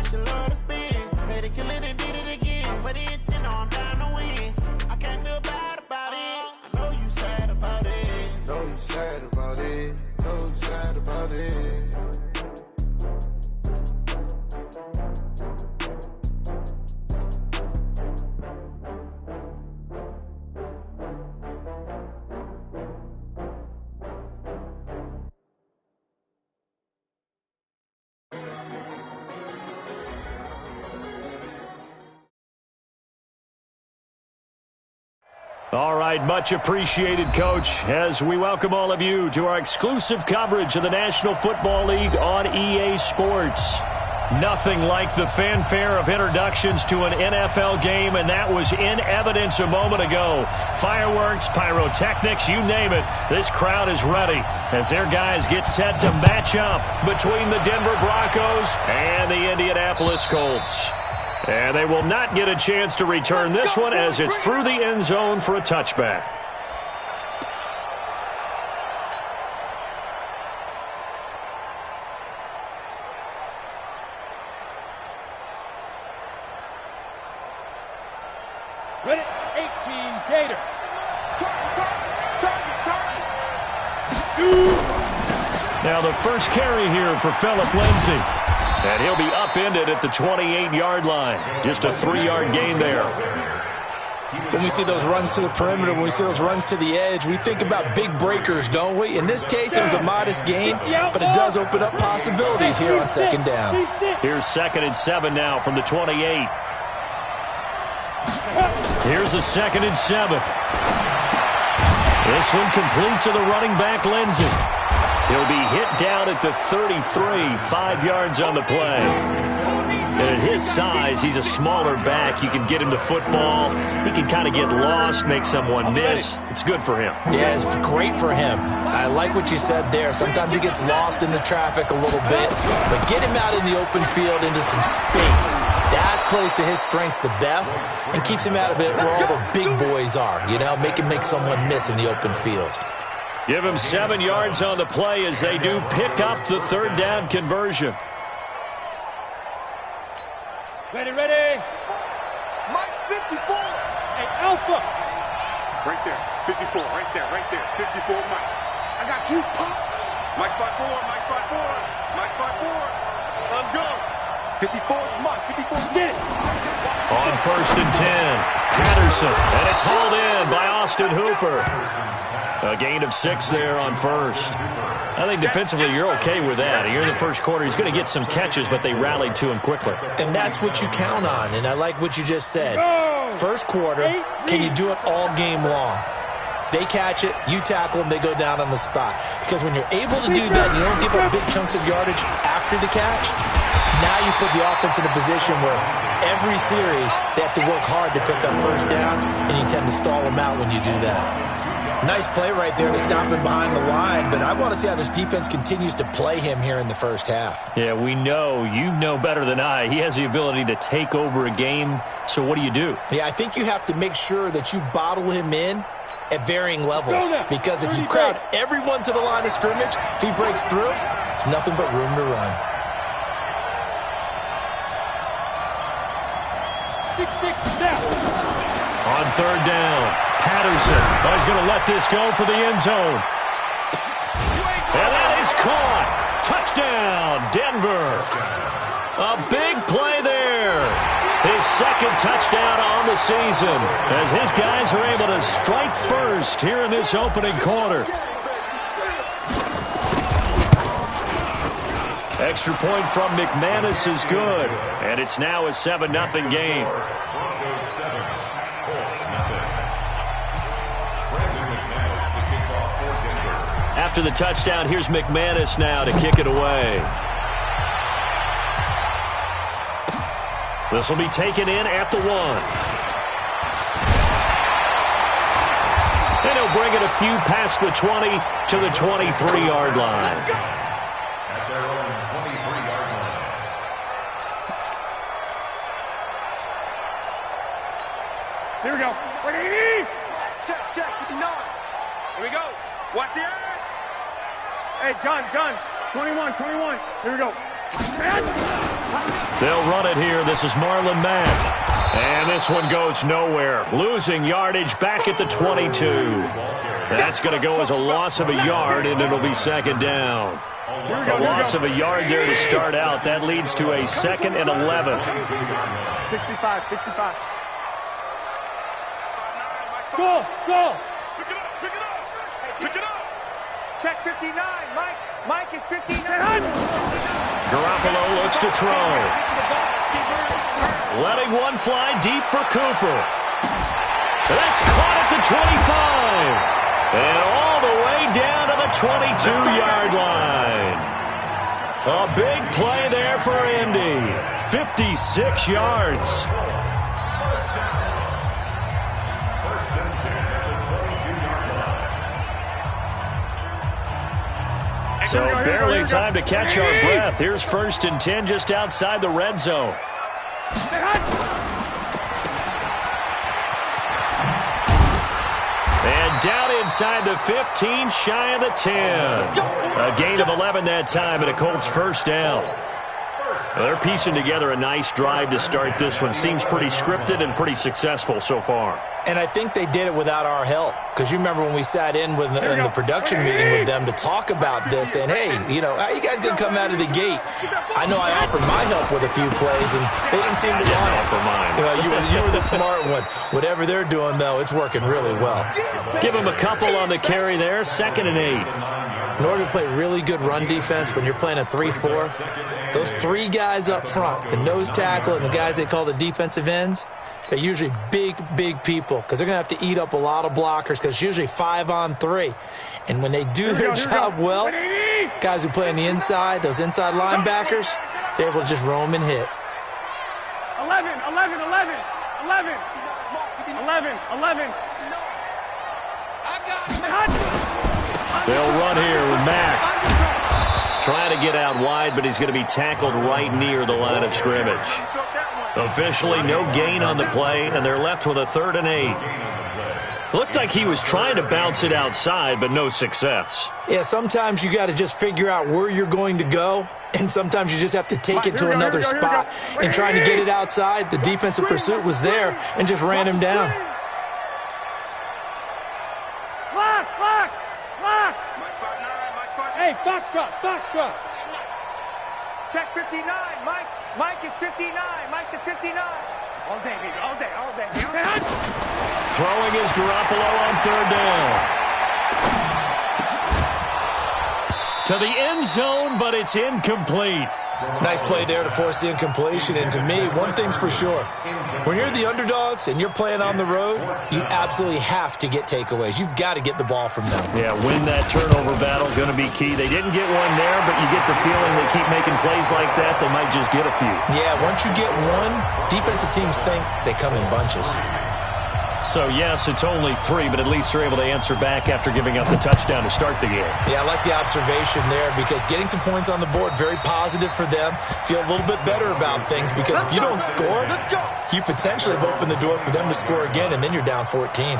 she love to spin. Made a killing and did it again. But the intent, no, I'm down to win. I can't feel bad about it. I know you sad about it. Know you sad about it. Know you sad about it. All right, much appreciated, Coach, as we welcome all of you to our exclusive coverage of the National Football League on EA Sports. Nothing like the fanfare of introductions to an NFL game, and that was in evidence a moment ago. Fireworks, pyrotechnics, you name it. This crowd is ready as their guys get set to match up between the Denver Broncos and the Indianapolis Colts. And they will not get a chance to return this one as it's through the end zone for a touchback. Ready, 18, Gator. Now the first carry here for Phillip Lindsay. And he'll be upended at the 28-yard line. Just a 3-yard gain there. When we see those runs to the perimeter, when we see those runs to the edge, we think about big breakers, don't we? In this case, it was a modest gain, but it does open up possibilities here on second down. Here's 2nd and 7 now from the 28. Here's a 2nd and 7. This one complete to the running back, Lindsay. He'll be hit down at the 33, 5 yards on the play. And at his size, he's a smaller back. You can get him to football. He can kind of get lost, make someone miss. It's good for him. Yeah, it's great for him. I like what you said there. Sometimes he gets lost in the traffic a little bit, but get him out in the open field into some space. That plays to his strengths the best and keeps him out of it where all the big boys are, you know, make him make someone miss in the open field. Give him 7 yards on the play as they do pick up the 3rd down conversion. Ready, ready. Mike 54. Hey, Alpha. Right there, 54, right there, 54, Mike. I got you, Pop. Mike 54, Mike 54, Mike 54. Let's go. 54, Mike, 54, Get it. On 1st and 10, Patterson, and it's hauled in by Austin Hooper. A gain of 6 there on 1st. I think defensively you're okay with that. You're in the first quarter. He's going to get some catches, but they rallied to him quickly. And that's what you count on, and I like what you just said. First quarter, can you do it all game long? They catch it, you tackle them, they go down on the spot. Because when you're able to do that, you don't give up big chunks of yardage after the catch. Now you put the offense in a position where every series they have to work hard to pick up first downs, and you tend to stall them out when you do that. Nice play right there to stop him behind the line, but I want to see how this defense continues to play him here in the first half. Yeah, we know. You know better than I. He has the ability to take over a game, so what do you do? Yeah, I think you have to make sure that you bottle him in at varying levels, because if you crowd everyone to the line of scrimmage, if he breaks through, there's nothing but room to run. 6-6 snap. On 3rd down, Patterson. Oh, he's going to let this go for the end zone. And that is caught. Touchdown, Denver. A big play there. His 2nd touchdown on the season as his guys are able to strike first here in this opening quarter. Extra point from McManus is good, and it's now a 7-0 game. After the touchdown, here's McManus now to kick it away. This will be taken in at the 1. And he'll bring it a few past the 20 to the 23-yard line. At their own 23-yard line. Here we go. Ready? Check, 59. Here we go. Watch the edge. Hey, John, 21. Here we go. Man. They'll run it here. This is Marlon Mack. And this one goes nowhere. Losing yardage back at the 22. That's going to go as a loss of a yard, and it'll be second down. A loss of a yard there to start out. That leads to a 2nd and 11. 65, 65. Go, go. Pick it up, pick it up. Pick it up. Check 59. Mike is 59. Garoppolo looks to throw. Letting one fly deep for Cooper. That's caught at the 25. And all the way down to the 22-yard line. A big play there for Indy. 56 yards. So barely time to catch our breath. Here's 1st and 10 just outside the red zone. And down inside the 15, shy of the 10. A gain of 11 that time and a Colts first down. Well, they're piecing together a nice drive to start this one. Seems pretty scripted and pretty successful so far. And I think they did it without our help. Because you remember when we sat in the production meeting with them to talk about this, and hey, you know, how you guys going to come out of the gate? I know I offered my help with a few plays, and they didn't seem to want it. For mine. You know, you were the smart one. Whatever they're doing, though, it's working really well. Give them a couple on the carry there, 2nd and 8. In order to play really good run defense when you're playing a 3-4, those 3 guys up front, the nose tackle and the guys they call the defensive ends, they're usually big, big people because they're going to have to eat up a lot of blockers because it's usually 5-on-3. And when they do their job well, guys who play on the inside, those inside linebackers, they're able to just roam and hit. 11, 11, 11, 11, 11, 11. I got it. They'll run here with Mack. Trying to get out wide, but he's going to be tackled right near the line of scrimmage. Officially, no gain on the play, and they're left with a 3rd and 8. Looked like he was trying to bounce it outside, but no success. Yeah, sometimes you got to just figure out where you're going to go, and sometimes you just have to take it to another spot. And trying to get it outside, the defensive pursuit was there and just ran him down. Hey, Foxtrot, Foxtrot. Check 59. Mike is 59. Mike to 59. All day, baby. All day, all day. Throwing is Garoppolo on 3rd down. To the end zone, but it's incomplete. Nice play there to force the incompletion. And to me, one thing's for sure. When you're the underdogs and you're playing on the road, you absolutely have to get takeaways. You've got to get the ball from them. Yeah, win that turnover battle, going to be key. They didn't get one there, but you get the feeling they keep making plays like that, they might just get a few. Yeah, once you get one, defensive teams think they come in bunches. So, yes, it's only 3, but at least they're able to answer back after giving up the touchdown to start the game. Yeah, I like the observation there because getting some points on the board, very positive for them. Feel a little bit better about things because if you don't score, you potentially have opened the door for them to score again, and then you're down 14.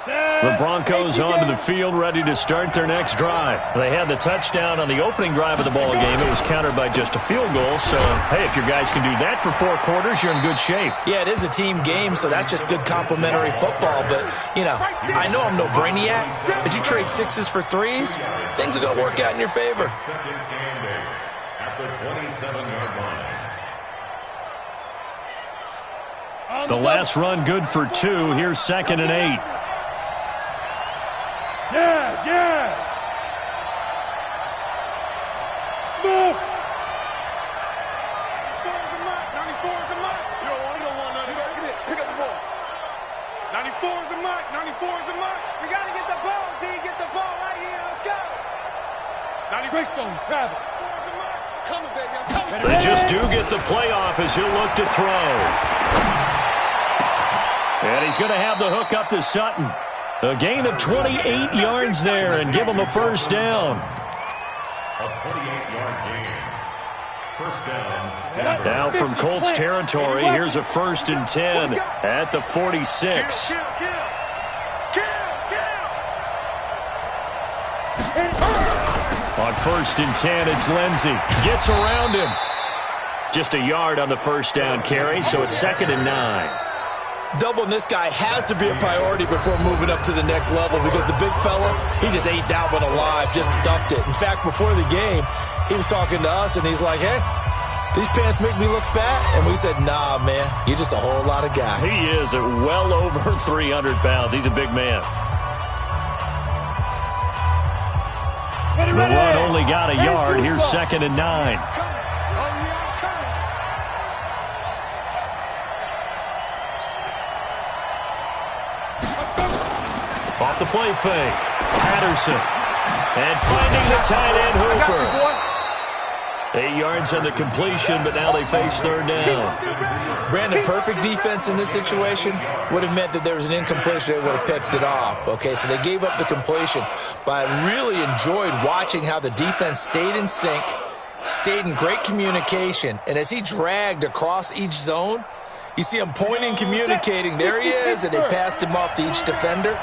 The Broncos onto the field, ready to start their next drive. They had the touchdown on the opening drive of the ball game. It was countered by just a field goal. So, hey, if your guys can do that for 4 quarters, you're in good shape. Yeah, it is a team game, so that's just good complimentary football. But, you know, I know I'm no brainiac, but you trade 6s for 3s, things are going to work out in your favor. Second and 8 at the 27-yard line. The last run good for 2. Here's 2nd and 8. Yes, yes. Smoke. 94 is the mark. You don't want none of that. Get it. Pick up the ball. 94 is the mark. 94 is the mark. We got to get the ball, D. Get the ball right here. Let's go. Greystone, travel. Coming, baby. I'm coming. They just do get the playoff as he'll look to throw. And he's going to have the hook up to Sutton. A gain of 28 yards there and give him a first down. A 28-yard gain. First down. Now from Colts territory, here's a 1st and 10 at the 46. Kill. On 1st and 10, it's Lindsey. Gets around him. Just a yard on the first down carry, so it's 2nd and 9. Doubling this guy has to be a priority before moving up to the next level because the big fella, he just ate that one alive, just stuffed it. In fact, before the game, he was talking to us, and he's like, hey, these pants make me look fat? And we said, nah, man, you're just a whole lot of guy. He is at well over 300 pounds. He's a big man. The run only got a yard. Here's 2nd and 9. Off the play fake. Patterson. And finding the tight end Hooper. 8 yards on the completion, but now they face 3rd down. Brandon, perfect defense in this situation would have meant that there was an incompletion. They would have picked it off. Okay, so they gave up the completion. But I really enjoyed watching how the defense stayed in sync, stayed in great communication. And as he dragged across each zone, you see him pointing, communicating. There he is, and they passed him off to each defender.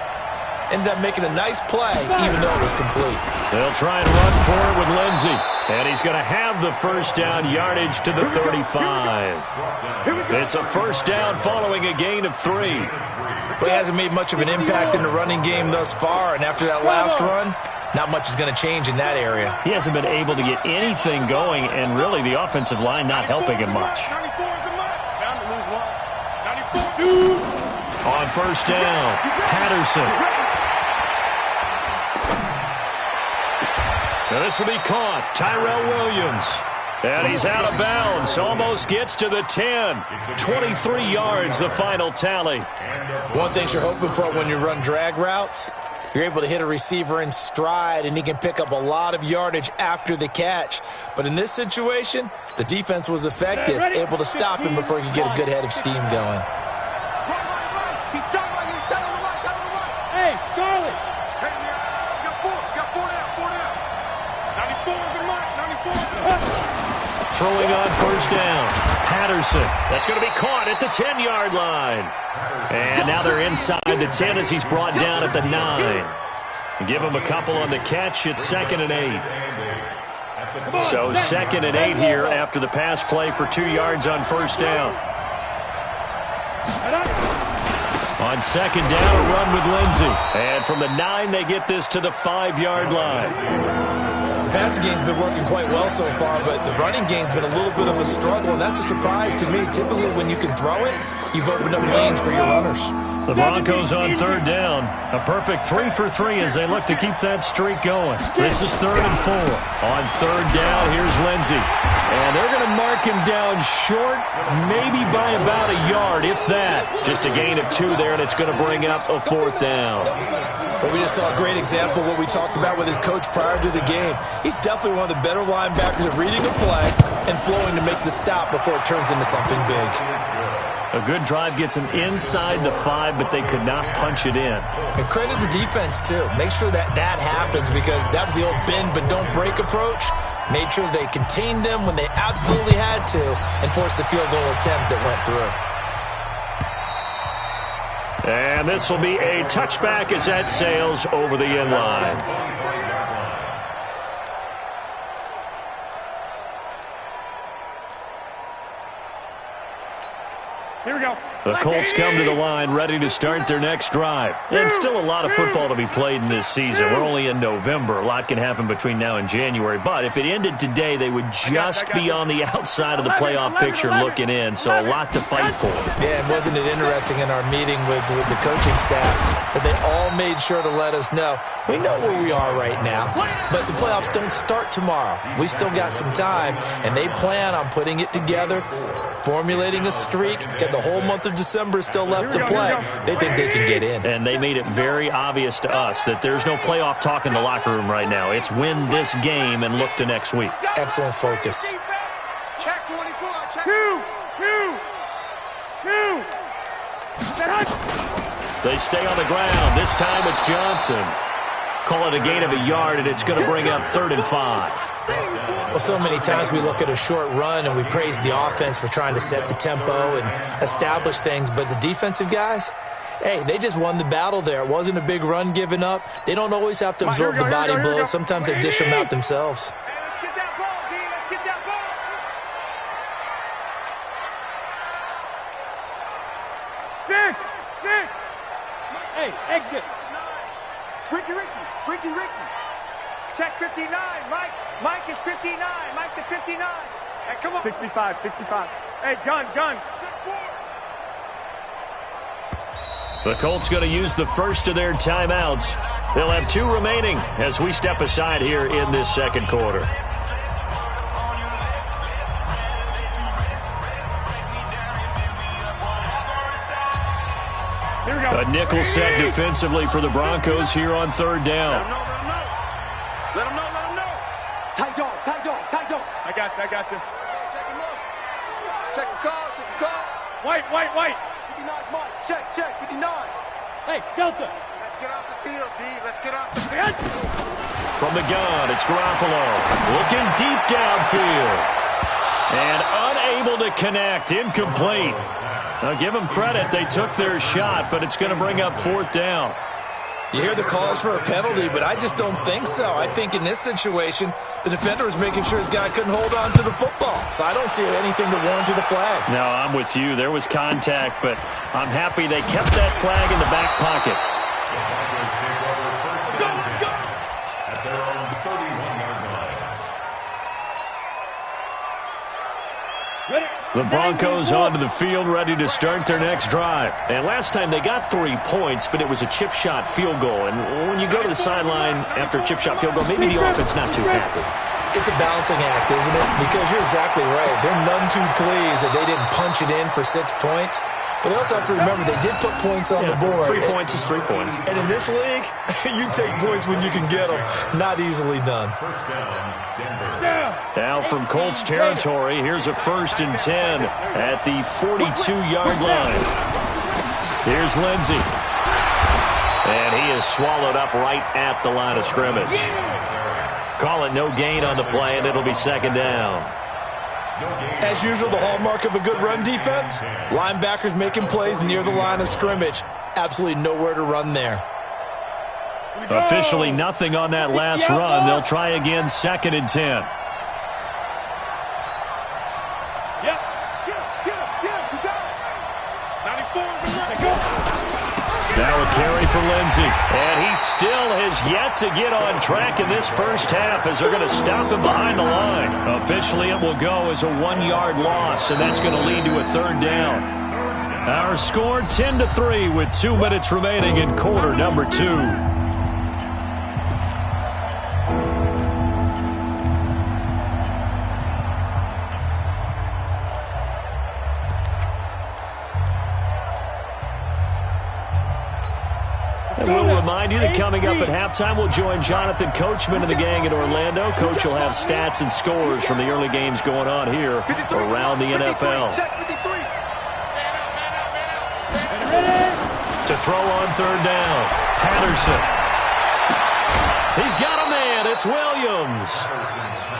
Ended up making a nice play, even though it was complete. They'll try and run for it with Lindsey. And he's going to have the first down, yardage to the 35. It's a first down following a gain of 3. Well, he hasn't made much of an impact in the running game thus far, and after that last run, not much is going to change in that area. He hasn't been able to get anything going, and really the offensive line not helping him much. On first down, Patterson. Now this will be caught. Tyrell Williams. And he's out of bounds. Almost gets to the 10. 23 yards, the final tally. One thing you're hoping for when you run drag routes, you're able to hit a receiver in stride, and he can pick up a lot of yardage after the catch. But in this situation, the defense was effective, able to stop him before he could get a good head of steam going. Hey, Charlie. Throwing on first down. Patterson. That's going to be caught at the 10-yard line. And now they're inside the 10 as he's brought down at the 9. Give him a couple on the catch. It's 2nd and 8. So 2nd and 8 here after the pass play for 2 yards on first down. On 2nd down, a run with Lindsey. And from the 9, they get this to the 5-yard line. The passing game's been working quite well so far, but the running game's been a little bit of a struggle, and that's a surprise to me. Typically, when you can throw it, you've opened up lanes for your runners. The Broncos on 3rd down. A perfect 3 for 3 as they look to keep that streak going. This is 3rd and 4. On 3rd down, here's Lindsey. And they're going to mark him down short, maybe by about a yard, if that. Just a gain of 2 there, and it's going to bring up a 4th down. But we just saw a great example of what we talked about with his coach prior to the game. He's definitely one of the better linebackers at reading a play and flowing to make the stop before it turns into something big. A good drive gets him inside the 5, but they could not punch it in. And credit the defense, too. Make sure that happens because that was the old bend but don't break approach. Made sure they contained them when they absolutely had to and forced the field goal attempt that went through. And this will be a touchback as that sails over the end line. Here we go. The Colts come to the line ready to start their next drive. And still a lot of football to be played in this season. We're only in November. A lot can happen between now and January. But if it ended today, they would just be on the outside of the playoff picture looking in. So a lot to fight for. Yeah, and wasn't it interesting in our meeting with the coaching staff that they all made sure to let us know, we know where we are right now, but the playoffs don't start tomorrow. We still got some time, and they plan on putting it together, formulating a streak, got the whole month of December still left to play. They think they can get in. And they made it very obvious to us that there's no playoff talk in the locker room right now. It's win this game and look to next week. Excellent focus. Check 24. Check. 2. They stay on the ground. This time it's Johnson. Call it a gain of a yard, and it's going to bring up 3rd and 5. Well, so many times we look at a short run and we praise the offense for trying to set the tempo and establish things, but the defensive guys, Hey, they just won the battle there. It wasn't a big run given up. They don't always have to absorb the body blows. Sometimes they dish them out themselves. Hey, let's get that ball, D. Let's get that ball. Six. Hey, exit. Ricky. Check 59. Mike is 59. Mike to 59. Hey, come on. 65. Hey, gun. Check 4. The Colts going to use the first of their timeouts. They'll have 2 remaining as we step aside here in this second quarter. Here we go. A nickel set defensively for the Broncos here on third down. Let him know. Tight dog. I got you. Check him off. Check the call. White. 59 Mike. Check 59. Hey, Delta. Let's get off the field, D. Let's get off the field. From the gun, it's Garoppolo looking deep downfield. And unable to connect, incomplete. Now give them credit, they took their shot, but it's going to bring up fourth down. You hear the calls for a penalty, but I just don't think so. I think in this situation, the defender was making sure his guy couldn't hold on to the football. So I don't see anything to warrant the flag. No, I'm with you. There was contact, but I'm happy they kept that flag in the back pocket. At their own 31-yard line. The Broncos onto the field, ready to start their next drive. And last time they got 3 points, but it was a chip shot field goal. And when you go to the sideline after a chip shot field goal, maybe the offense not too happy. It's a balancing act, isn't it? Because you're exactly right. They're none too pleased that they didn't punch it in for 6 points. But they also have to remember they did put points on the board. 3 points is 3 points. And in this league, you take points when you can get them. Not easily done. First down, Denver. Now from Colts territory, here's a 1st and 10 at the 42-yard line. Here's Lindsey. And he is swallowed up right at the line of scrimmage. Call it no gain on the play, and it'll be 2nd down. As usual, the hallmark of a good run defense, linebackers making plays near the line of scrimmage. Absolutely nowhere to run there. Officially nothing on that last run. They'll try again, 2nd and 10. Now a carry for Lindsey. And he still has yet to get on track in this first half as they're going to stop him behind the line. Officially, it will go as a 1-yard loss, and that's going to lead to a 3rd down. Our score 10-3 with 2 minutes remaining in quarter number 2. And we'll remind you that coming up at halftime, we'll join Jonathan Coachman and the gang in Orlando. Coach will have stats and scores from the early games going on here around the NFL. To throw on 3rd down, Patterson. He's got a man. It's Williams.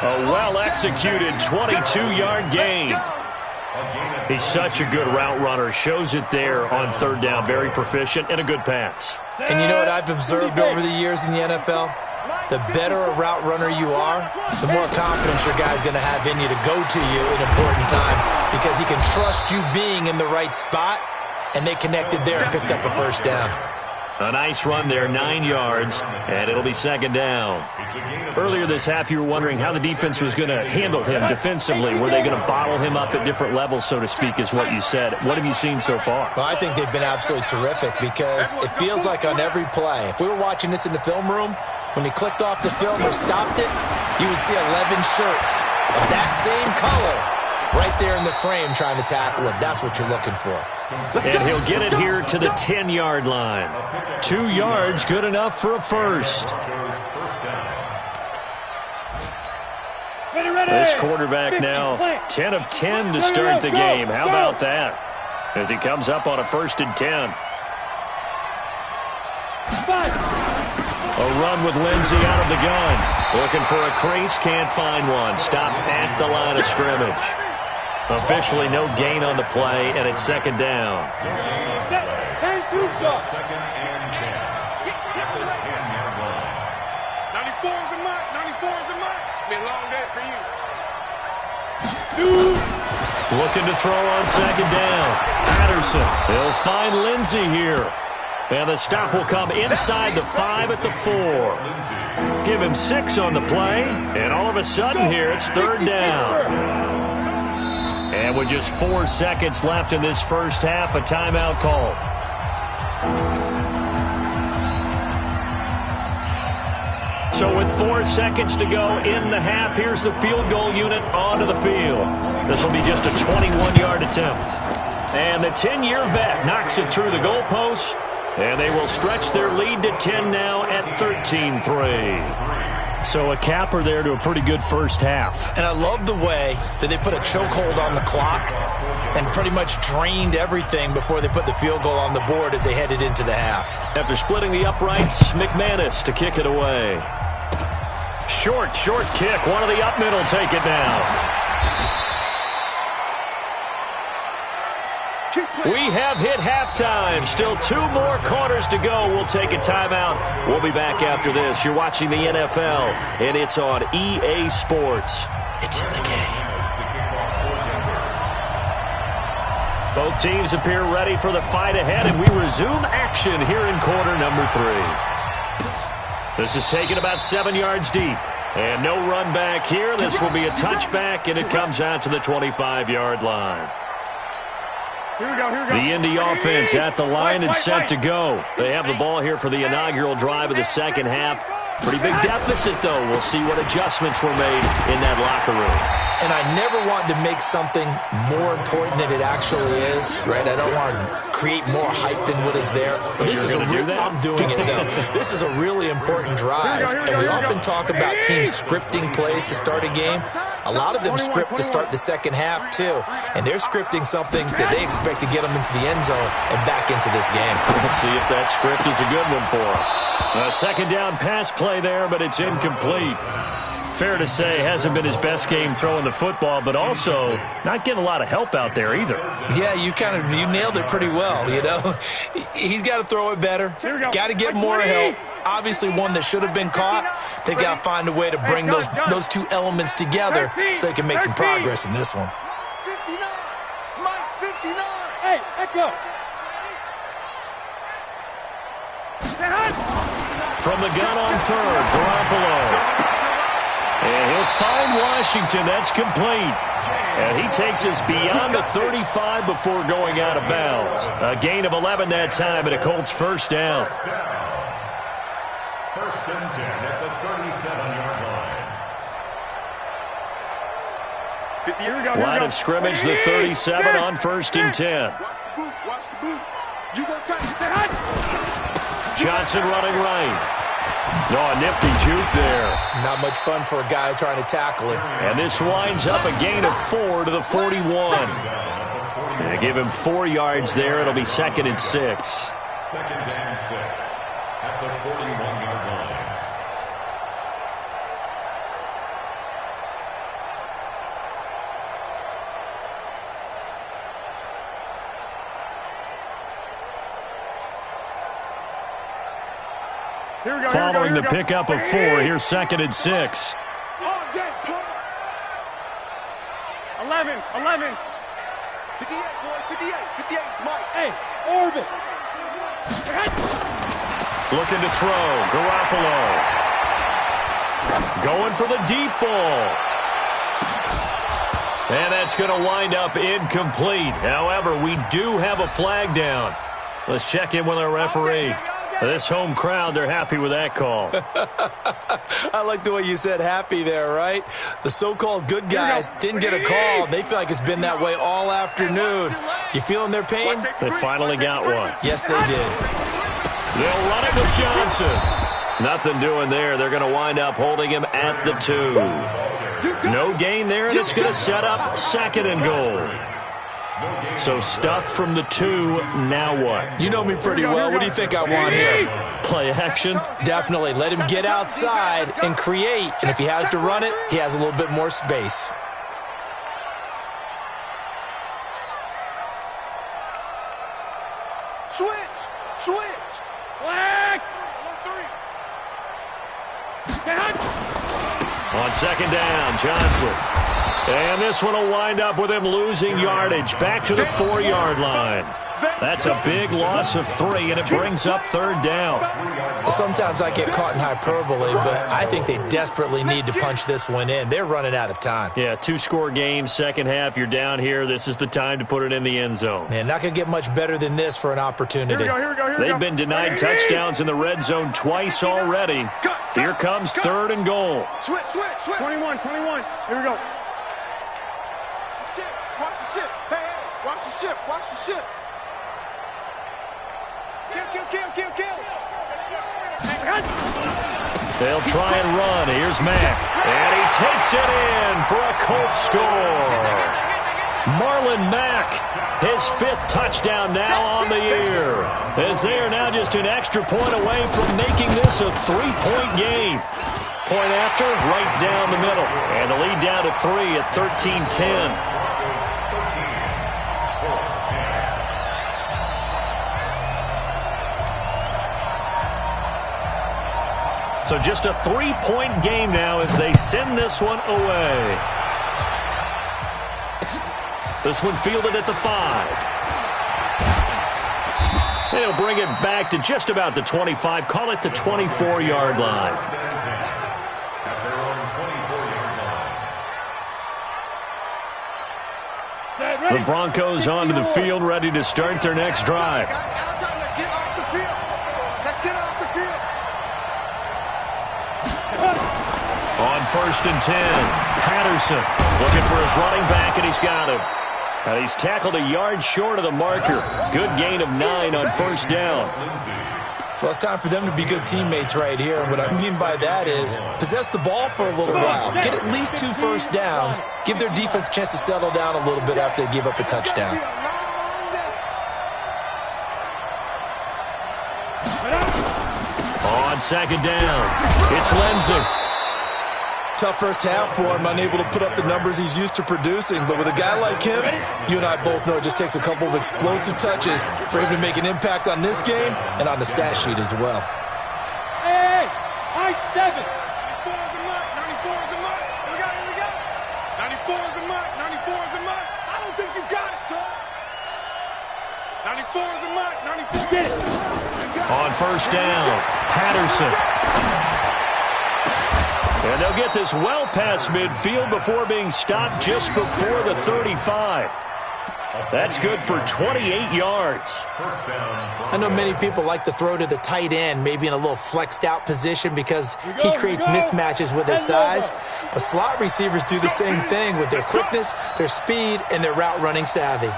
A well-executed 22-yard gain. He's such a good route runner. Shows it there on 3rd down. Very proficient and a good pass. And you know what I've observed over the years in the NFL? The better a route runner you are, the more confidence your guy's going to have in you to go to you in important times because he can trust you being in the right spot, and they connected there and picked up a 1st down. A nice run there, 9 yards, and it'll be 2nd down. Earlier this half, you were wondering how the defense was going to handle him defensively. Were they going to bottle him up at different levels, so to speak, is what you said. What have you seen so far? Well, I think they've been absolutely terrific because it feels like on every play, if we were watching this in the film room, when he clicked off the film or stopped it, you would see 11 shirts of that same color right there in the frame trying to tackle him. That's what you're looking for. And he'll get it here to the 10-yard line. 2 yards, good enough for a 1st. This quarterback now 10 of 10 to start the game. How about that? As he comes up on a 1st and 10. A run with Lindsey out of the gun. Looking for a crease, can't find one. Stopped at the line of scrimmage. Officially no gain on the play, and it's 2nd down. Second and 10. At the 10-yard line. 94 is the mark. 94 is the mark. Been a long day for you. Looking to throw on second down. Patterson. He'll find Lindsey here. And the stop will come inside the 5 at the 4. Give him 6 on the play. And all of a sudden here, it's third down. And with just 4 seconds left in this first half, a timeout call. So with 4 seconds to go in the half, here's the field goal unit onto the field. This will be just a 21-yard attempt. And the 10-year vet knocks it through the goalpost, and they will stretch their lead to 10 now at 13-3. So a capper there to a pretty good first half. And I love the way that they put a chokehold on the clock and pretty much drained everything before they put the field goal on the board as they headed into the half. After splitting the uprights, McManus to kick it away. Short kick. One of the up middle take it down. We have hit halftime. Still 2 more quarters to go. We'll take a timeout. We'll be back after this. You're watching the NFL, and it's on EA Sports. It's in the game. Both teams appear ready for the fight ahead, and we resume action here in quarter number 3. This is taken about 7 yards deep. And no run back here. This will be a touchback, and it comes out to the 25-yard line. Here we go. The Indy offense at the line and set to go. They have the ball here for the inaugural drive of the second half. Pretty big deficit, though. We'll see what adjustments were made in that locker room. And I never want to make something more important than it actually is, right? I don't want to create more hype than what is there. But this is I'm doing it, though. This is a really important drive. And we often talk about teams scripting plays to start a game. A lot of them script to start the second half, too. And they're scripting something that they expect to get them into the end zone and back into this game. We'll see if that script is a good one for them. A second down pass play there, but it's incomplete. Fair to say, hasn't been his best game throwing the football, but also not getting a lot of help out there either. Yeah, you nailed it pretty well, you know. He's got to throw it better. Got to get more help. Obviously one that should have been caught. They've got to find a way to bring those two elements together so they can make some progress in this one. 59. Mike's 59. Hey, echo. From the gun on third, Garoppolo. And he'll find Washington. That's complete. And he takes us beyond the 35 before going out of bounds. A gain of 11 that time, and a Colts first down. First and 10 at the 37-yard line. Line of scrimmage, the 37 on first and 10. Watch the boot. You gonna touch it. Johnson running right. Oh, a nifty juke there. Not much fun for a guy trying to tackle him. And this winds up a gain of 4 to the 41. They give him 4 yards there. It'll be second and 6. Second and 6 at the 41-yard line. Following the pickup of 4, here's second and 6. 11. 58, boy. 58. 58's Mike. Hey, orbit. Looking to throw. Garoppolo. Going for the deep ball. And that's going to wind up incomplete. However, we do have a flag down. Let's check in with our referee. This home crowd, they're happy with that call. I like the way you said happy there, right? The so-called good guys didn't get a call. They feel like it's been that way all afternoon. You feeling their pain? They finally got one. Yes, they did. They'll run it with Johnson. Nothing doing there. They're going to wind up holding him at the 2. No gain there, and it's going to set up second and goal. So stuff from the 2, now what? You know me pretty well. What do you think I want here? Play action? Definitely. Let him get outside and create. And if he has to run it, he has a little bit more space. Switch. On second down, Johnson. And this one will wind up with him losing yardage back to the 4-yard line. That's a big loss of 3, and it brings up third down. Sometimes I get caught in hyperbole, but I think they desperately need to punch this one in. They're running out of time. Yeah, 2-score game, second half, you're down here. This is the time to put it in the end zone. Man, not going to get much better than this for an opportunity. They've been denied touchdowns in the red zone twice already. Here comes third and goal. Switch. 21. Here we go. Ship. Watch the ship. Hey. Watch the ship. Watch the ship. Kill. They'll try and run. Here's Mack. And he takes it in for a Colts score. Marlon Mack, his 5th touchdown now on the year, as they are now just an extra point away from making this a 3-point game. Point after, right down the middle. And the lead down to 3 at 13-10. So just a 3-point game now as they send this one away. This one fielded at the 5. They'll bring it back to just about the 25. Call it the 24-yard line. The Broncos onto the field, ready to start their next drive. Let's get off the field. On first and 10, Patterson looking for his running back, and he's got him. And he's tackled a yard short of the marker. Good gain of 9 on first down. Well, it's time for them to be good teammates right here. And what I mean by that is possess the ball for a little while. Get at least 2 first downs. Give their defense a chance to settle down a little bit after they give up a touchdown. On second down, it's Lindsay. Tough first half for him, unable to put up the numbers he's used to producing. But with a guy like him, you and I both know it just takes a couple of explosive touches for him to make an impact on this game and on the stat sheet as well. Hey, I-7. 94 is the mark. 94 is the mark. Here we go. 94 is the mark. 94 is the mark. I don't think you got it, sir. 94 is the mark. 94. Get it. On first down, Patterson. And they'll get this well past midfield before being stopped just before the 35. That's good for 28 yards. I know many people like to throw to the tight end, maybe in a little flexed out position because he creates mismatches with his size. But slot receivers do the same thing with their quickness, their speed, and their route running savvy.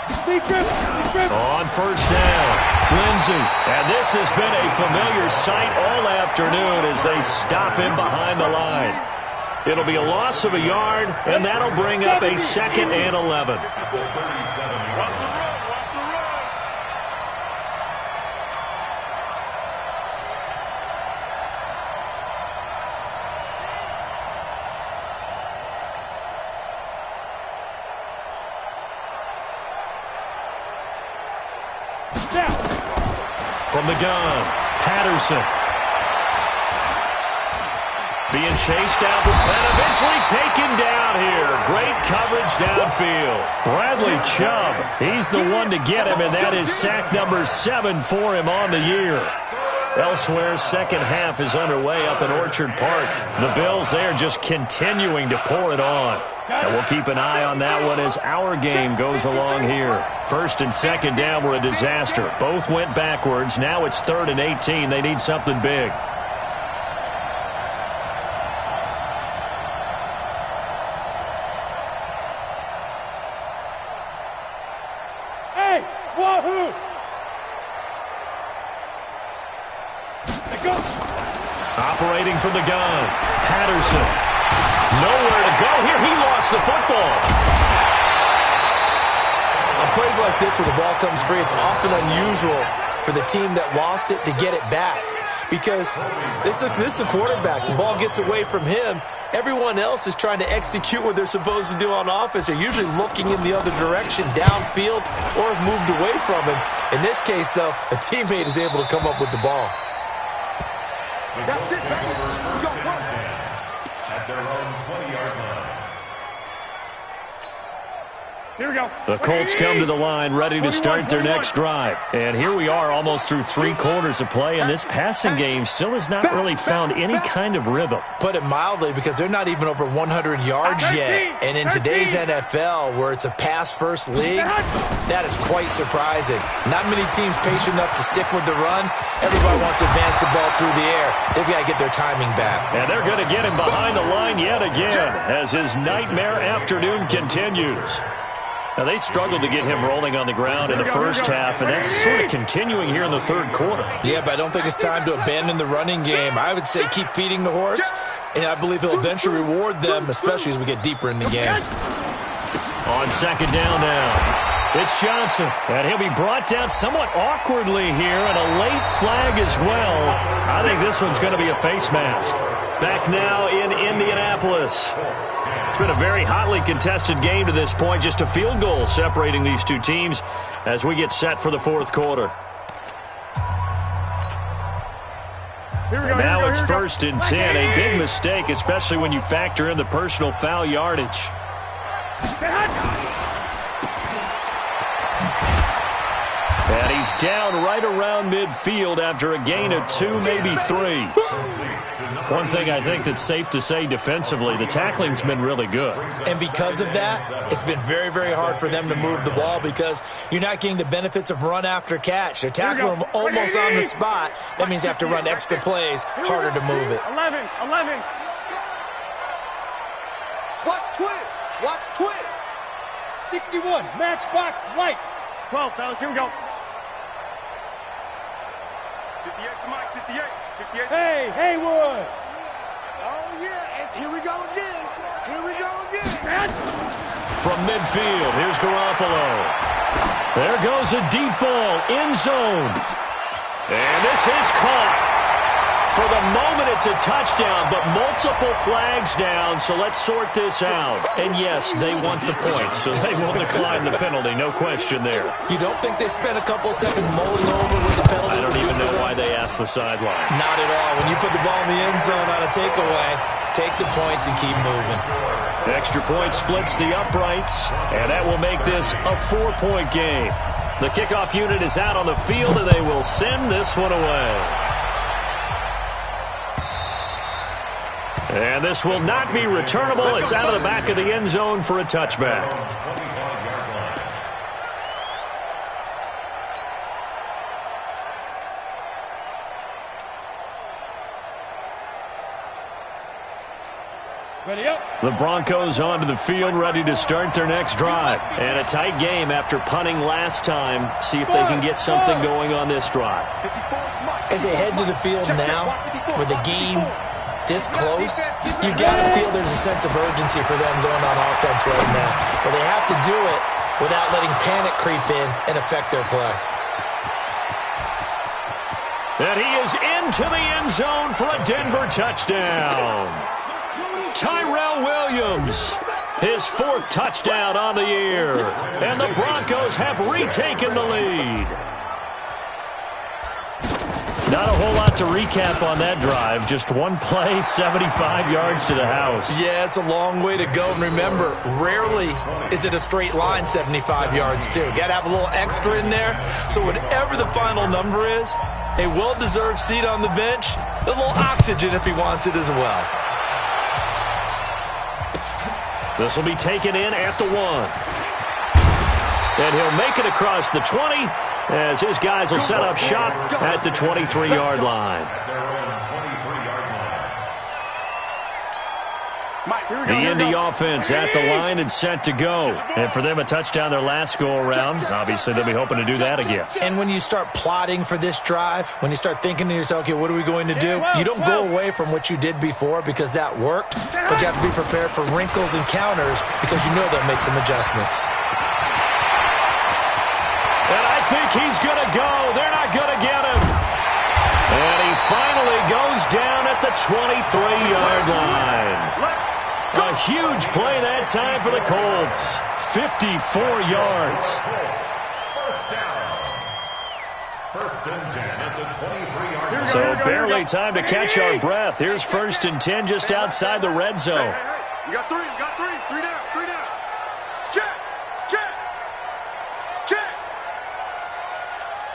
On first down, Lindsay. And this has been a familiar sight all afternoon as they stop him behind the line. It'll be a loss of a yard, and that'll bring up a 2nd and 11. Watch the run. Watch the run. From the gun, Patterson. Being chased out, and eventually taken down here. Great coverage downfield. Bradley Chubb, he's the one to get him, and that is sack number 7 for him on the year. Elsewhere, second half is underway up in Orchard Park. The Bills, they are just continuing to pour it on. And we'll keep an eye on that one as our game goes along here. First and second down were a disaster. Both went backwards. Now it's 3rd and 18. They need something big. Hey, wahoo! Go. Operating from the gun, Patterson. Nowhere to go here. He lost the football. On plays like this where the ball comes free, it's often unusual for the team that lost it to get it back. Because this is the quarterback. The ball gets away from him. Everyone else is trying to execute what they're supposed to do on offense. They're usually looking in the other direction, downfield, or have moved away from him. In this case, though, a teammate is able to come up with the ball. That's it, baby. Go, work. At their own 20-yard line. Here we go. The Colts come to the line ready to start their next drive. And here we are almost through 3 quarters of play, and this passing game still has not really found any kind of rhythm. Put it mildly, because they're not even over 100 yards yet. And in today's NFL, where it's a pass-first league, that is quite surprising. Not many teams patient enough to stick with the run. Everybody wants to advance the ball through the air. They've got to get their timing back. And they're going to get him behind the line yet again as his nightmare afternoon continues. Now, they struggled to get him rolling on the ground in the first half, and that's sort of continuing here in the third quarter. Yeah, but I don't think it's time to abandon the running game. I would say keep feeding the horse, and I believe he'll eventually reward them, especially as we get deeper in the game. On second down now, it's Johnson, and he'll be brought down somewhat awkwardly here, and a late flag as well. I think this one's going to be a face mask. Back now in Indianapolis. It's been a very hotly contested game to this point. Just a field goal separating these two teams as we get set for the fourth quarter. Now it's 1st and 10. A big mistake, especially when you factor in the personal foul yardage. And he's down right around midfield after a gain of 2, maybe 3. One thing I think that's safe to say defensively, the tackling's been really good. And because of that, it's been very, very hard for them to move the ball because you're not getting the benefits of run after catch. They're tackling them almost on the spot. That means you have to run extra plays, harder to move it. 11. Watch twins. Watch twins. 61. Matchbox lights. 12, fellas. Here we go. 58 to Mike, 58. 58. Hey, Haywood. Oh, yeah. And here we go again. Here we go again. From midfield, here's Garoppolo. There goes a deep ball, end zone. And this is caught. For the moment, it's a touchdown, but multiple flags down, so let's sort this out. And yes, they want the points, so they will decline the penalty, no question there. You don't think they spent a couple seconds mulling over with the penalty? I don't even know why they asked the sideline. Not at all. When you put the ball in the end zone on a takeaway, take the points and keep moving. Extra point splits the uprights, and that will make this a 4-point game. The kickoff unit is out on the field, and they will send this one away. And this will not be returnable. It's out of the back of the end zone for a touchback. Ready up. The Broncos onto the field, ready to start their next drive. And a tight game after punting last time. See if they can get something going on this drive. As they head to the field now, with the game this close, you got to feel there's a sense of urgency for them going on offense right now. But they have to do it without letting panic creep in and affect their play. And he is into the end zone for a Denver touchdown. Tyrell Williams, his 4th touchdown on the year. And the Broncos have retaken the lead. Not a whole lot to recap on that drive. Just one play, 75 yards to the house. Yeah, it's a long way to go. And remember, rarely is it a straight line 75 yards, too. Got to have a little extra in there. So whatever the final number is, a well-deserved seat on the bench, a little oxygen if he wants it as well. This will be taken in at the 1. And he'll make it across the 20 as his guys will set up shop at the 23-yard line. The Indy offense at the line and set to go. And for them, a touchdown their last go-around. Obviously, they'll be hoping to do that again. And when you start plotting for this drive, when you start thinking to yourself, okay, what are we going to do? You don't go away from what you did before because that worked, but you have to be prepared for wrinkles and counters because you know they'll make some adjustments. And I think he's going to go. They're not going to get him. And he finally goes down at the 23-yard line. A huge play that time for the Colts. 54 yards. First and 10 at the 23-yard line. So barely time to catch our breath. Here's 1st and 10 just outside the red zone. Hey. You got three. Three down.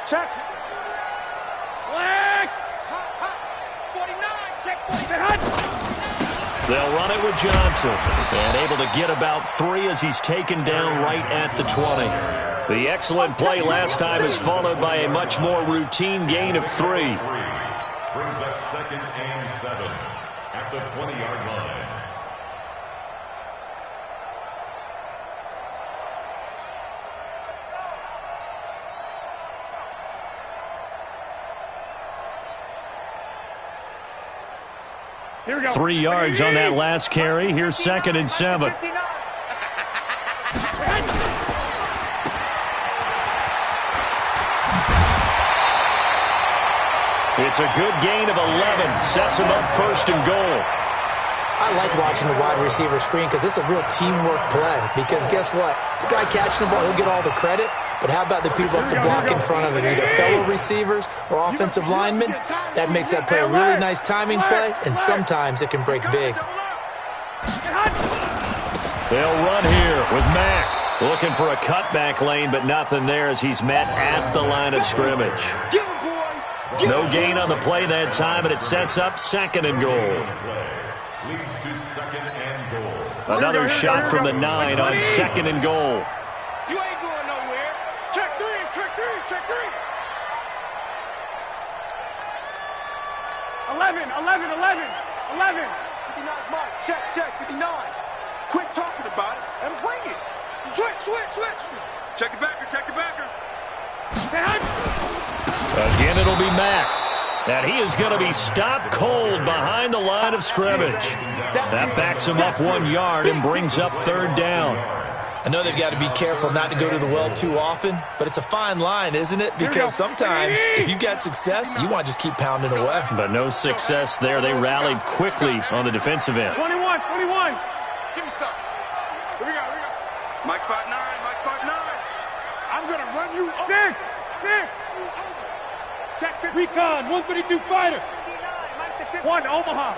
Check. Flag. 49. Check 49. They'll run it with Johnson. And able to get about 3 as he's taken down right at the 20. The excellent play last time is followed by a much more routine gain of 3. Brings up 2nd and 7 at the 20-yard line. Here we go. 3 yards on that last carry. Here's 2nd and 7. It's a good gain of 11. Sets him up 1st and goal. I like watching the wide receiver screen because it's a real teamwork play. Because guess what? The guy catching the ball, he'll get all the credit. But how about the people up to block in front of him, either fellow receivers or offensive linemen? That makes that play a really nice timing play, and sometimes it can break big. They'll run here with Mack. Looking for a cutback lane, but nothing there as he's met at the line of scrimmage. No gain on the play that time, and it sets up 2nd and goal. Leads to 2nd and goal. Another shot from the 9 on 2nd and goal. You ain't going nowhere. Check three. 11. 59 Mike. Check. 59. Quit talking about it and bring it. Switch. Check the backer. Again, it'll be Mack. And he is going to be stopped cold behind the line of scrimmage. That backs him up 1 yard and brings up 3rd down. I know they've got to be careful not to go to the well too often, but it's a fine line, isn't it? Because sometimes if you get success, you want to just keep pounding away. But no success there. They rallied quickly on the defensive end. 21. Give me something. Here we go. Mike 5'9". I'm going to run you over. 6. Check the recon. 132 fighter. 1 Omaha.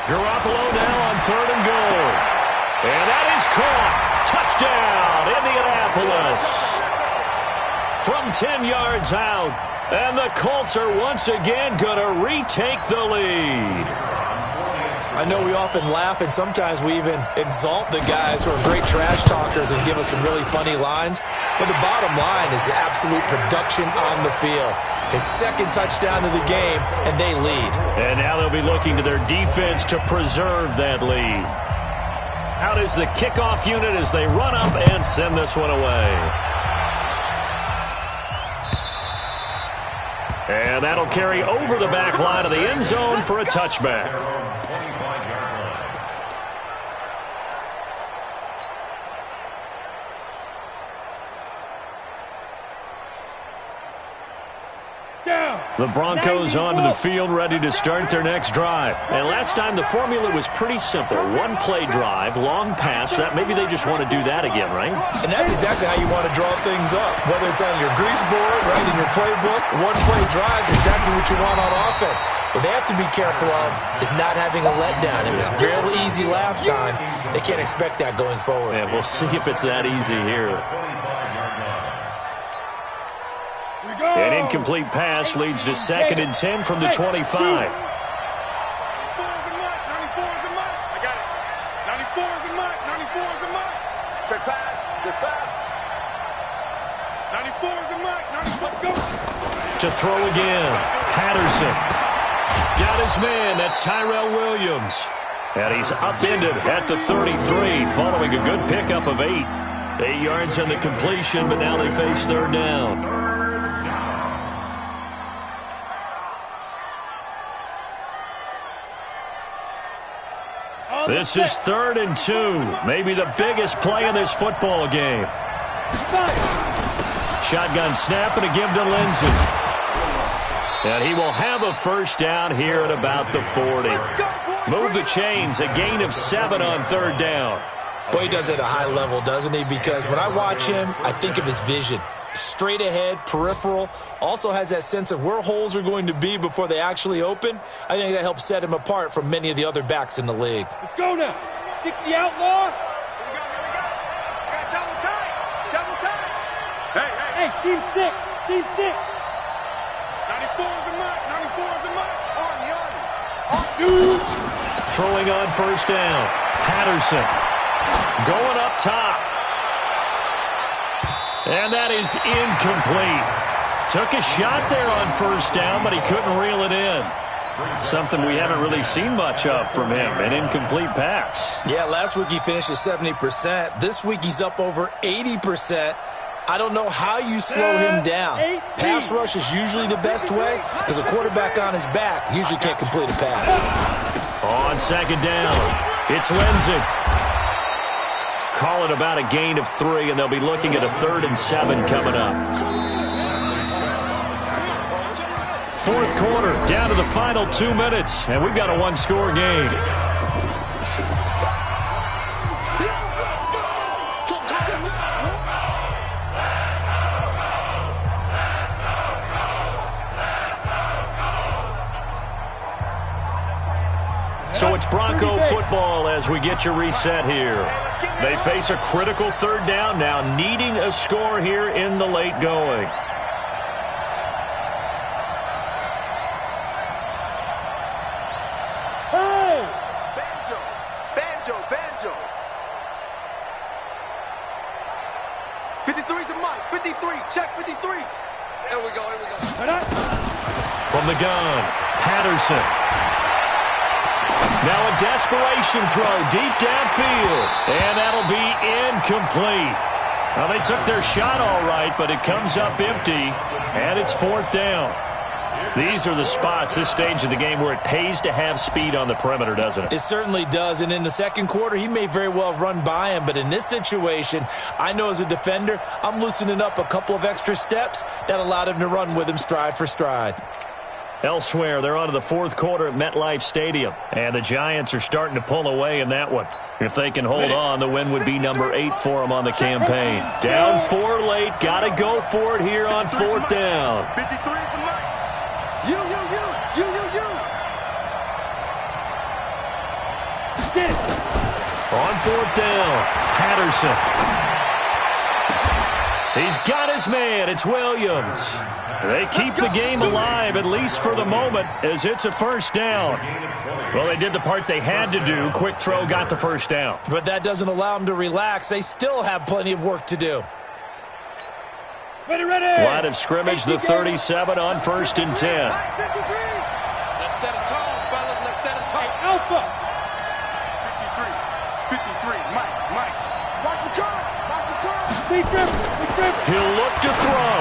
Garoppolo now on 3rd and goal. And that is caught. Touchdown, Indianapolis. From 10 yards out. And the Colts are once again going to retake the lead. I know we often laugh, and sometimes we even exalt the guys who are great trash talkers and give us some really funny lines. But the bottom line is the absolute production on the field. His 2nd touchdown of the game, and they lead. And now they'll be looking to their defense to preserve that lead. Out is the kickoff unit as they run up and send this one away. And that'll carry over the back line of the end zone for a touchback. The Broncos onto the field, ready to start their next drive. And last time the formula was pretty simple. 1-play drive, long pass. That maybe they just want to do that again, right? And that's exactly how you want to draw things up. Whether it's on your grease board, right, in your playbook, 1-play drive is exactly what you want on offense. What they have to be careful of is not having a letdown. It was real easy last time. They can't expect that going forward. Yeah, we'll see if it's that easy here. An incomplete pass leads to 2nd and 10 from the 25. 94 is the mark. I got it. 94 is the mark. Check pass. 94 is the mark. Let's go. To throw again. Patterson. Got his man. That's Tyrell Williams. And he's upended at the 33 following a good pickup of 8. 8 yards on the completion, but now they face 3rd down. This is 3rd and 2. Maybe the biggest play in this football game. Shotgun snap and a give to Lindsey. And he will have a 1st down here at about the 40. Move the chains, a gain of 7 on 3rd down. Boy, he does it at a high level, doesn't he? Because when I watch him, I think of his vision. straight ahead, peripheral, also has that sense of where holes are going to be before they actually open. I think that helps set him apart from many of the other backs in the league. Let's go now. 60 outlaw. Here we go. We got double time. Double time. Hey, team 6. Team 6. 94 is the mark. 94 is the mark. Army. Shoot. Throwing on first down. Patterson going up top. And that is incomplete. Took a shot there on first down, but he couldn't reel it in. Something we haven't really seen much of from him, an incomplete pass. Yeah, last week he finished at 70%. This week he's up over 80%. I don't know how you slow him down. Pass rush is usually the best way because a quarterback on his back usually can't complete a pass. On second down, it's Lindsay. Call it about a gain of 3, and they'll be looking at a 3rd and 7 coming up. Fourth quarter, down to the final 2 minutes, and we've got a one-score game. So it's Bronco football as we get you reset here. They face a critical 3rd down now, needing a score here in the late going. Hey! Banjo. 53's the mic. 53. Check 53. Here we go. From the gun, Patterson. Now a desperation throw deep downfield, and that'll be incomplete. Well, they took their shot all right, but it comes up empty, and it's 4th down. These are the spots, this stage of the game, where it pays to have speed on the perimeter, doesn't it? It certainly does, and in the second quarter, he may very well run by him, but in this situation, I know as a defender, I'm loosening up a couple of extra steps that allowed him to run with him stride for stride. Elsewhere, they're on to the fourth quarter at MetLife Stadium, and the Giants are starting to pull away in that one. If they can hold on, the win would be number 8 for them on the campaign. Down 4 late, got to go for it here on 4th down. 53 is the mic. You. On 4th down, Patterson. He's got his man. It's Williams. They keep the game alive, at least for the moment, as it's a 1st down. Well, they did the part they had to do. Quick throw got the 1st down. But that doesn't allow them to relax. They still have plenty of work to do. Ready. Line of scrimmage, the 37 on 1st and 10. Let's set a tone, fellas. Let's set a tone. Alpha. 53. Mike. Watch the curve. Big grip. He'll look to throw.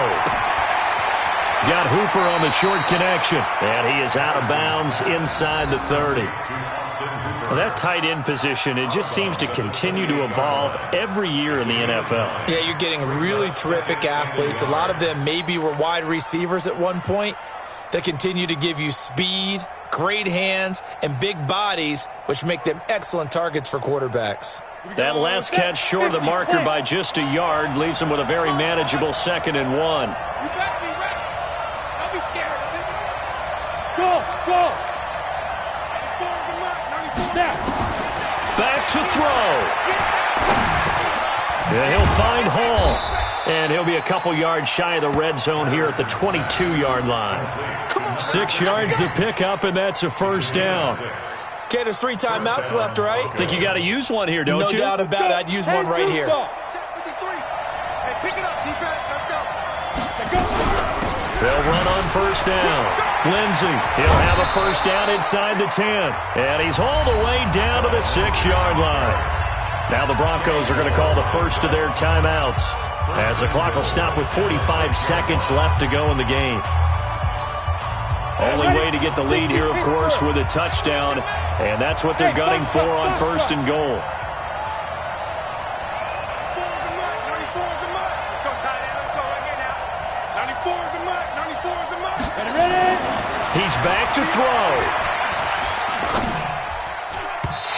He's got Hooper on the short connection, and he is out of bounds inside the 30. Well, that tight end position, it just seems to continue to evolve every year in the NFL. Yeah, you're getting really terrific athletes. A lot of them maybe were wide receivers at one point that continue to give you speed, great hands, and big bodies, which make them excellent targets for quarterbacks. That last catch short of the marker by just a yard leaves him with a very manageable 2nd and 1. You better be ready. Don't be scared. Go. Back to throw. Yeah, he'll find Hall. And he'll be a couple yards shy of the red zone here at the 22-yard line. 6 yards the pickup, and that's a 1st down. Okay, there's 3 timeouts left, right? Think you got to use one here, don't you? No doubt about it. I'd use one right here. Check 53. Hey, pick it up, defense. Let's go. They'll run on 1st down. Lindsay, he'll have a 1st down inside the 10. And he's hauled away down to the 6-yard line. Now the Broncos are going to call the first of their timeouts, as the clock will stop with 45 seconds left to go in the game. Only way to get the lead here, of course, with a touchdown, and that's what they're gunning for on 1st and goal. He's back to throw.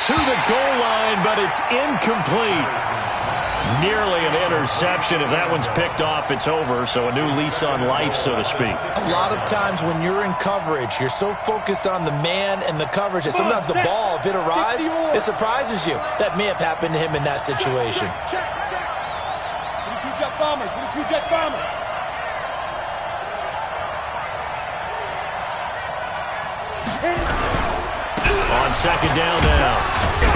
To the goal line, but it's incomplete. Nearly an interception. If that one's picked off, it's over. So a new lease on life, so to speak. A lot of times when you're in coverage, you're so focused on the man and the coverage that sometimes the ball, if it arrives, it surprises you. That may have happened to him in that situation. Check. Two-jet bombers. Two-jet bombers. On second down now.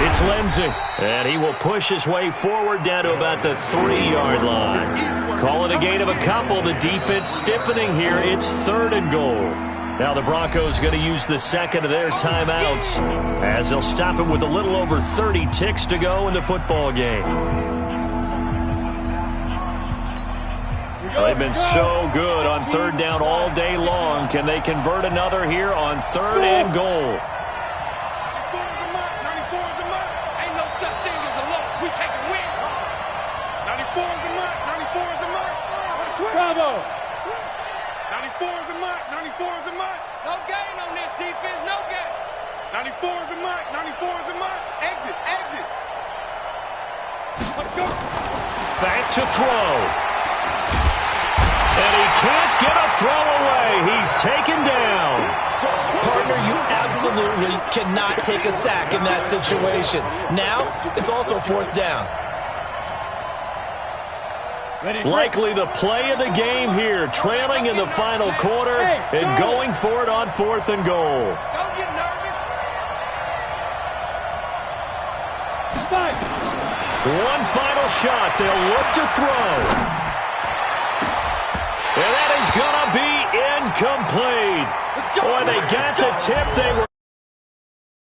It's Lindsay, and he will push his way forward down to about the 3-yard line. Call it a gain of a couple. The defense stiffening here. It's 3rd and goal. Now the Broncos going to use the second of their timeouts as they'll stop it with a little over 30 ticks to go in the football game. They've been so good on 3rd down all day long. Can they convert another here on 3rd and goal? Bravo! 94 is the mark. 94 is the mark. No gain on this defense. No gain. 94 is the mark. 94 is the mark. Exit. Let's go. Back to throw. And he can't get a throw away. He's taken down. Partner, you absolutely cannot take a sack in that situation. Now, it's also 4th down. Likely the play of the game here, trailing in the final quarter and going for it on 4th and goal. Don't get nervous. One final shot. They'll look to throw. And that is going to be incomplete. Boy, they got the tip there.